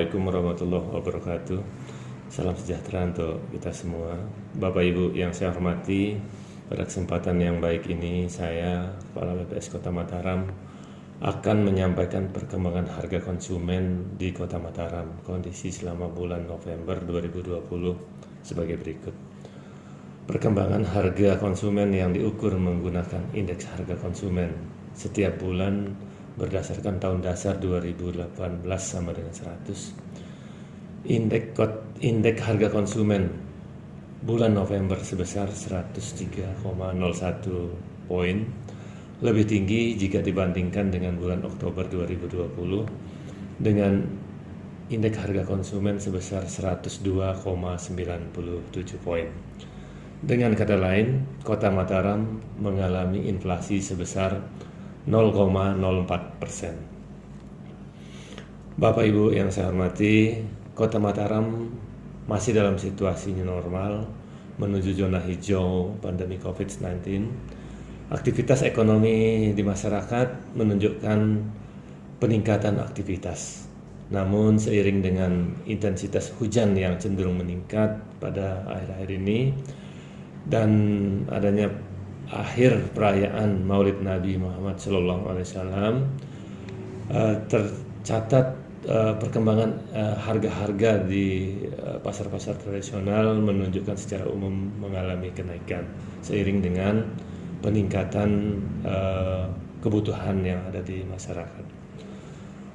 Assalamualaikum warahmatullahi wabarakatuh. Salam sejahtera untuk kita semua. Bapak Ibu yang saya hormati, pada kesempatan yang baik ini saya, Kepala BPS Kota Mataram, akan menyampaikan perkembangan harga konsumen di Kota Mataram, kondisi selama bulan November 2020 sebagai berikut. Perkembangan harga konsumen yang diukur menggunakan indeks harga konsumen setiap bulan berdasarkan tahun dasar 2018 sama dengan 100. Indeks harga konsumen bulan November sebesar 103,01 poin, lebih tinggi jika dibandingkan dengan bulan Oktober 2020 dengan indeks harga konsumen sebesar 102,97 poin. Dengan kata lain, Kota Mataram mengalami inflasi sebesar 0,04%. Bapak Ibu yang saya hormati, Kota Mataram masih dalam situasi normal menuju zona hijau pandemi COVID-19. Aktivitas ekonomi di masyarakat menunjukkan peningkatan aktivitas. Namun seiring dengan intensitas hujan yang cenderung meningkat pada akhir-akhir ini dan adanya akhir perayaan Maulid Nabi Muhammad SAW, tercatat perkembangan harga-harga di pasar-pasar tradisional menunjukkan secara umum mengalami kenaikan seiring dengan peningkatan kebutuhan yang ada di masyarakat.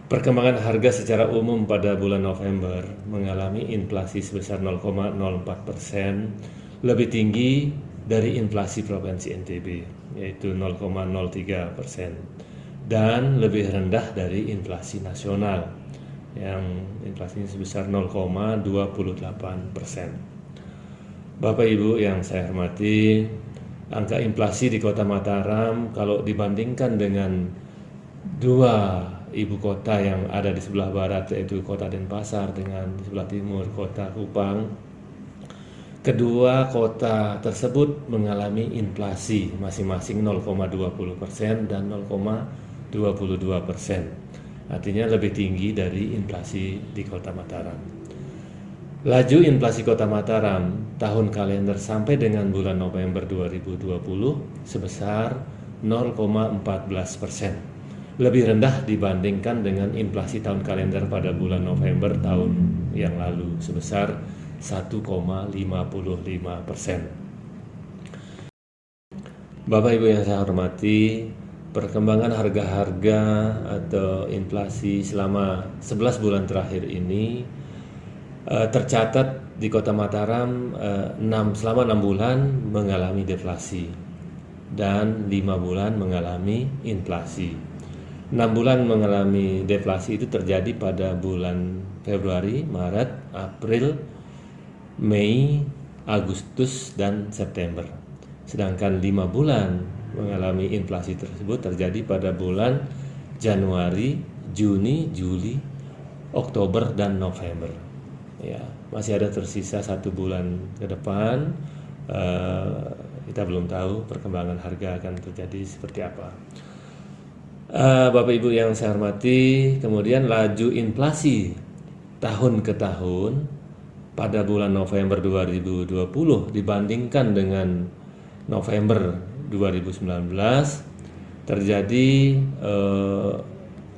Perkembangan harga secara umum pada bulan November mengalami inflasi sebesar 0,04%, lebih tinggi dari inflasi Provinsi NTB, yaitu 0,03%, dan lebih rendah dari inflasi nasional, yang inflasinya sebesar 0,28%. Bapak Ibu yang saya hormati, angka inflasi di Kota Mataram kalau dibandingkan dengan dua ibu kota yang ada di sebelah barat, yaitu Kota Denpasar, dengan di sebelah timur Kota Kupang, kedua kota tersebut mengalami inflasi masing-masing 0,20% dan 0,22%. Artinya lebih tinggi dari inflasi di Kota Mataram. Laju inflasi Kota Mataram tahun kalender sampai dengan bulan November 2020 sebesar 0,14%. Lebih rendah dibandingkan dengan inflasi tahun kalender pada bulan November tahun yang lalu sebesar 1,55%. Bapak Ibu yang saya hormati, perkembangan harga-harga atau inflasi selama 11 bulan terakhir ini tercatat di Kota Mataram selama 6 bulan mengalami deflasi dan 5 bulan mengalami inflasi. 6 bulan mengalami deflasi itu terjadi pada bulan Februari, Maret, April, Mei, Agustus, dan September. Sedangkan 5 bulan mengalami inflasi tersebut terjadi pada bulan Januari, Juni, Juli, Oktober, dan November. Ya, masih ada tersisa 1 bulan ke depan. Kita belum tahu perkembangan harga akan terjadi seperti apa. Bapak Ibu yang saya hormati, kemudian laju inflasi tahun ke tahun pada bulan November 2020 dibandingkan dengan November 2019 terjadi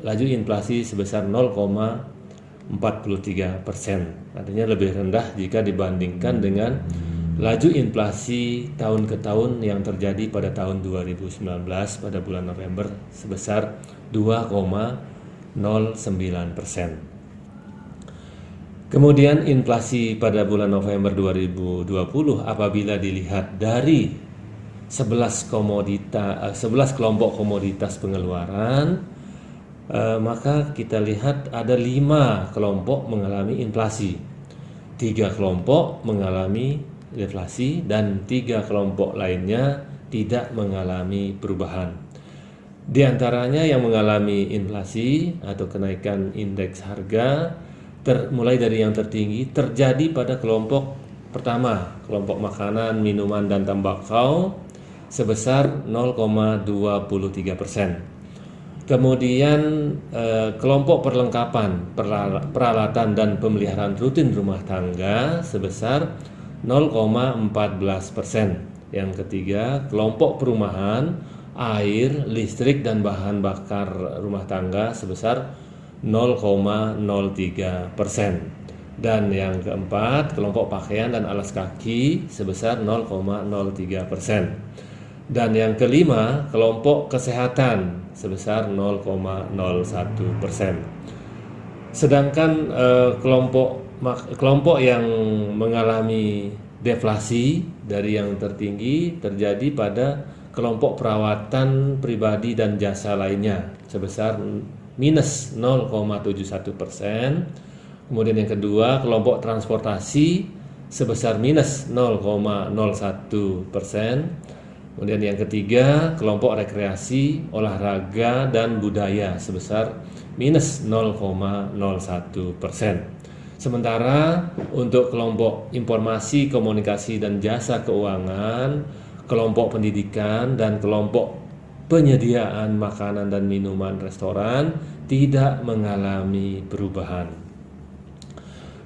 laju inflasi sebesar 0,43%. Artinya lebih rendah jika dibandingkan dengan laju inflasi tahun ke tahun yang terjadi pada tahun 2019 pada bulan November sebesar 2,09%. Kemudian inflasi pada bulan November 2020 apabila dilihat dari 11 kelompok komoditas pengeluaran, maka kita lihat ada 5 kelompok mengalami inflasi, 3 kelompok mengalami deflasi, dan 3 kelompok lainnya tidak mengalami perubahan. Di antaranya yang mengalami inflasi atau kenaikan indeks harga mulai dari yang tertinggi terjadi pada kelompok pertama, kelompok makanan, minuman, dan tembakau sebesar 0,23%. Kemudian kelompok perlengkapan, peralatan dan pemeliharaan rutin rumah tangga sebesar 0,14%. Yang ketiga, kelompok perumahan, air, listrik dan bahan bakar rumah tangga sebesar 0,03%. Dan yang keempat, kelompok pakaian dan alas kaki sebesar 0,03%. Dan yang kelima, kelompok kesehatan sebesar 0,01%. Sedangkan kelompok yang mengalami deflasi dari yang tertinggi terjadi pada kelompok perawatan pribadi dan jasa lainnya sebesar minus 0,71%. Kemudian yang kedua, kelompok transportasi sebesar minus 0,01%. Kemudian yang ketiga, kelompok rekreasi, olahraga, dan budaya sebesar minus 0,01%. Sementara untuk kelompok informasi, komunikasi, dan jasa keuangan, kelompok pendidikan, dan kelompok penyediaan makanan dan minuman restoran tidak mengalami perubahan.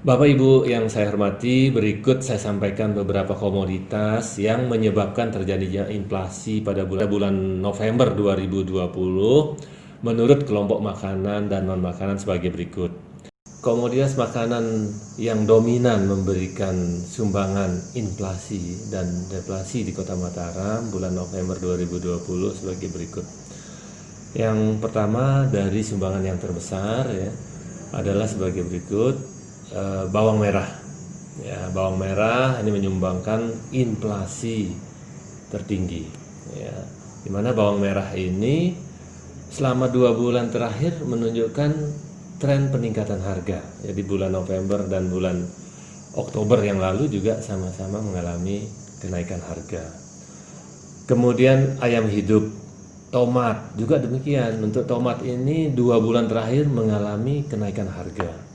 Bapak Ibu yang saya hormati, berikut saya sampaikan beberapa komoditas yang menyebabkan terjadinya inflasi pada bulan November 2020 menurut kelompok makanan dan non-makanan sebagai berikut. Komoditas makanan yang dominan memberikan sumbangan inflasi dan deflasi di Kota Mataram bulan November 2020 sebagai berikut. Yang pertama dari sumbangan yang terbesar adalah sebagai berikut. Bawang merah, bawang merah ini menyumbangkan inflasi tertinggi, di mana bawang merah ini selama 2 bulan terakhir menunjukkan tren peningkatan harga. Jadi bulan November dan bulan Oktober yang lalu juga sama-sama mengalami kenaikan harga. Kemudian ayam hidup, tomat juga demikian. Untuk tomat ini 2 bulan terakhir mengalami kenaikan harga.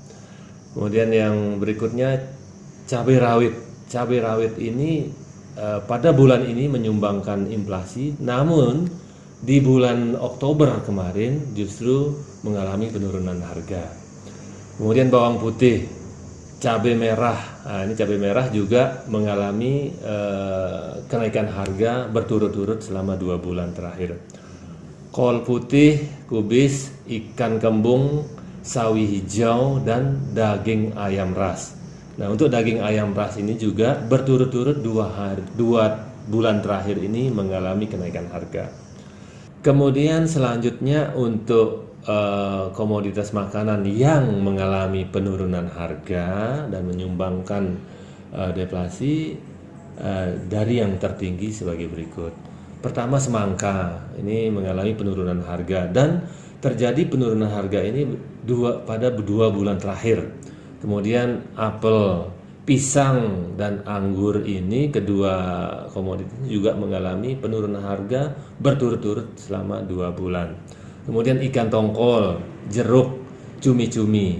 Kemudian yang berikutnya cabai rawit. Cabai rawit ini pada bulan ini menyumbangkan inflasi, namun di bulan Oktober kemarin justru mengalami penurunan harga. Kemudian bawang putih, cabai merah. Nah, ini cabai merah juga mengalami kenaikan harga berturut-turut selama 2 bulan terakhir. Kol putih, kubis, ikan kembung, sawi hijau, dan daging ayam ras. Nah, untuk daging ayam ras ini juga berturut-turut 2 bulan terakhir ini mengalami kenaikan harga. Kemudian selanjutnya untuk komoditas makanan yang mengalami penurunan harga dan menyumbangkan deflasi dari yang tertinggi sebagai berikut. Pertama, semangka ini mengalami penurunan harga dan terjadi penurunan harga ini pada 2 bulan terakhir. Kemudian apel, pisang, dan anggur ini kedua komoditas juga mengalami penurunan harga berturut-turut selama 2 bulan. Kemudian ikan tongkol, jeruk, cumi-cumi,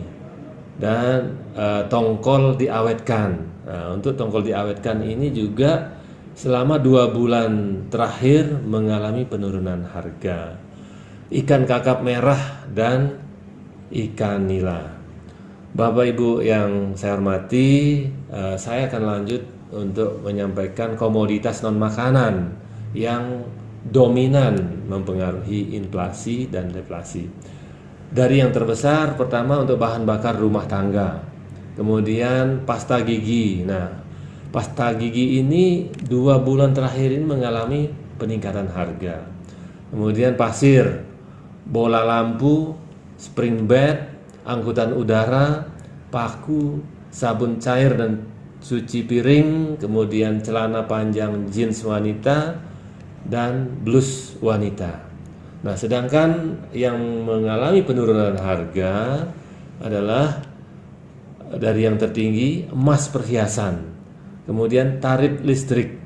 dan tongkol diawetkan. Nah, untuk tongkol diawetkan ini juga selama 2 bulan terakhir mengalami penurunan harga. Ikan kakap merah dan ikan nila. Bapak Ibu yang saya hormati, saya akan lanjut untuk menyampaikan komoditas non makanan yang dominan mempengaruhi inflasi dan deflasi. Dari yang terbesar, pertama untuk bahan bakar rumah tangga, kemudian pasta gigi. Nah, pasta gigi ini 2 bulan terakhir ini mengalami peningkatan harga. Kemudian pasir, bola lampu, spring bed, angkutan udara, paku, sabun cair dan cuci piring, kemudian celana panjang jeans wanita, dan blus wanita. Nah, sedangkan yang mengalami penurunan harga adalah dari yang tertinggi emas perhiasan, kemudian tarif listrik,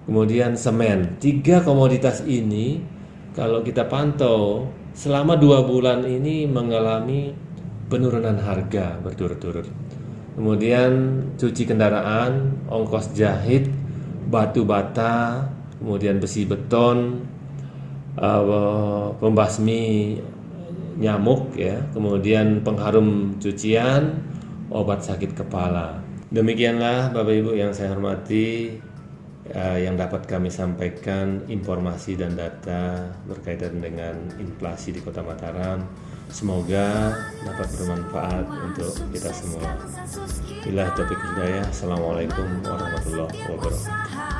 kemudian semen. 3 komoditas ini kalau kita pantau selama 2 bulan ini mengalami penurunan harga berturut-turut. Kemudian cuci kendaraan, ongkos jahit, batu bata, kemudian besi beton, pembasmi nyamuk ya, kemudian pengharum cucian, obat sakit kepala. Demikianlah Bapak Ibu yang saya hormati, yang dapat kami sampaikan informasi dan data berkaitan dengan inflasi di Kota Mataram. Semoga dapat bermanfaat untuk kita semua. Bila taufiq hidayah. Assalamualaikum warahmatullahi wabarakatuh.